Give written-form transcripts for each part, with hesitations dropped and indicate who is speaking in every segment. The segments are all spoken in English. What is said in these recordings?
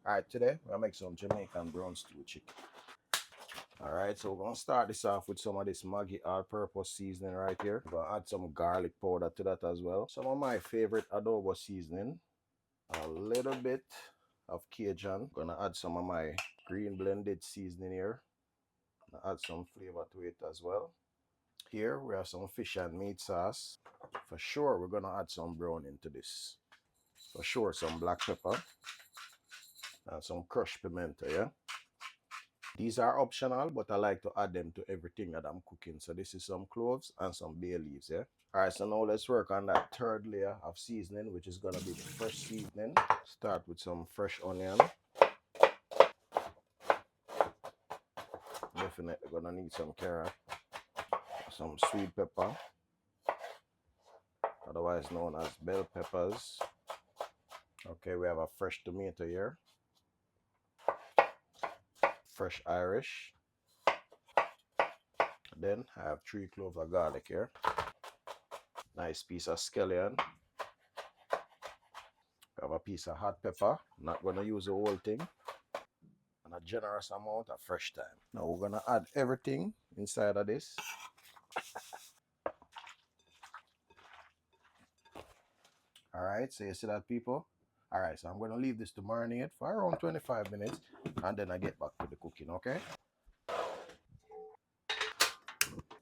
Speaker 1: Alright, today we're gonna make some Jamaican brown stew chicken. Alright, so we're gonna start this off with some of this Maggi all-purpose seasoning right here. We're gonna add some garlic powder to that as well. Some of my favorite adobo seasoning. A little bit of Cajun. Gonna add some of my green blended seasoning here. Gonna add some flavor to it as well. Here we have some fish and meat sauce. For sure, we're gonna add some brown into this. For sure, some black pepper and some crushed pimento, yeah? These are optional, but I like to add them to everything that I'm cooking. So this is some cloves and some bay leaves, yeah? All right, so now let's work on that third layer of seasoning, which is gonna be the fresh seasoning. Start with some fresh onion. Definitely gonna need some carrot, some sweet pepper, otherwise known as bell peppers. Okay, we have a fresh tomato here, fresh Irish. Then I have 3 cloves of garlic here. Nice piece of scallion. We have a piece of hot pepper. Not gonna use the whole thing. And a generous amount of fresh thyme. Now we're gonna add everything inside of this. All right, so you see that, people? All right, so I'm gonna leave this to marinate for around 25 minutes and then I get back to the cooking, okay?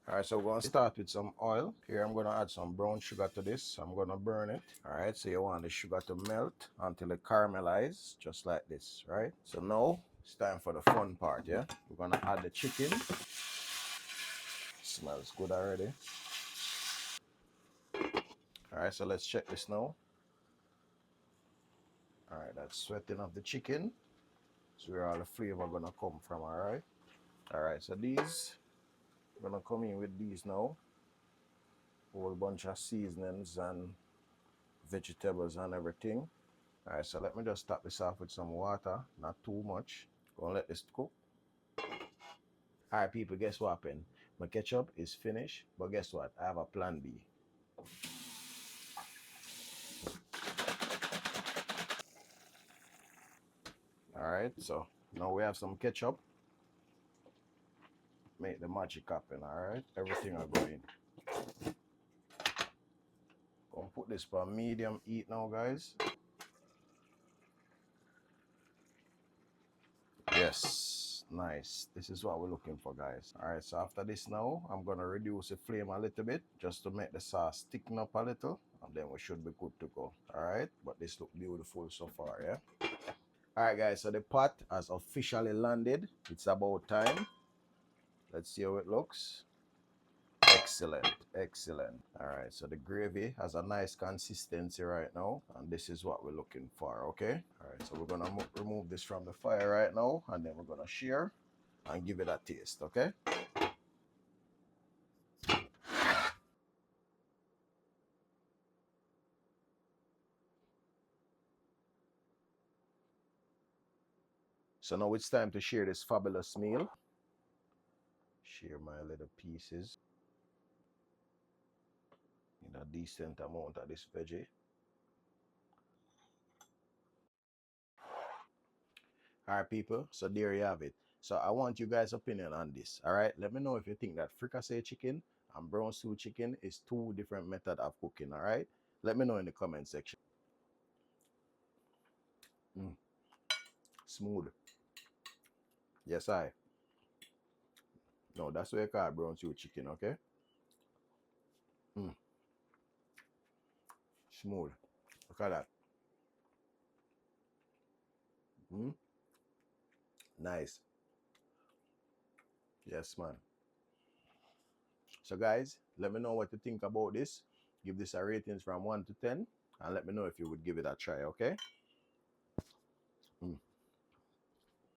Speaker 1: All right, so we're gonna start with some oil. Here I'm gonna add some brown sugar to this. I'm gonna burn it. All right, so you want the sugar to melt until it caramelizes, just like this, right? So now it's time for the fun part, yeah? We're gonna add the chicken. Smells good already. All right, so let's check this now. All right, that's sweating of the chicken. That's where all the flavor gonna come from, all right? All right, so these, I'm gonna come in with these now. Whole bunch of seasonings and vegetables and everything. All right, so let me just top this off with some water, not too much. Gonna let this cook. All right, people, guess what happened? My ketchup is finished, but guess what? I have a plan B. All right, so now we have some ketchup. Make the magic happen, all right? Everything will go in. Gonna put this for medium heat now, guys. Yes, nice. This is what we're looking for, guys. All right, so after this now, I'm gonna reduce the flame a little bit just to make the sauce thicken up a little, and then we should be good to go. All right, but this look beautiful so far, yeah? All right, guys, so the pot has officially landed. It's about time. Let's see how it looks. Excellent, excellent. All right, so the gravy has a nice consistency right now, and this is what we're looking for, okay? All right, so we're gonna remove this from the fire right now, and then we're gonna share and give it a taste, okay? So now it's time to share this fabulous meal. Share my little pieces in a decent amount of this veggie. All right, people, so there you have it. So I want you guys' opinion on this, all right? Let me know if you think that fricassee chicken and brown stew chicken is two different methods of cooking, all right? Let me know in the comment section. Mm, smooth. Yes, I. No, that's what you call brown stew chicken, okay? Mm, smooth. Look at that. Mm, nice. Yes, man. So, guys, let me know what you think about this. Give this a ratings from 1 to 10, and let me know if you would give it a try, okay? Mm.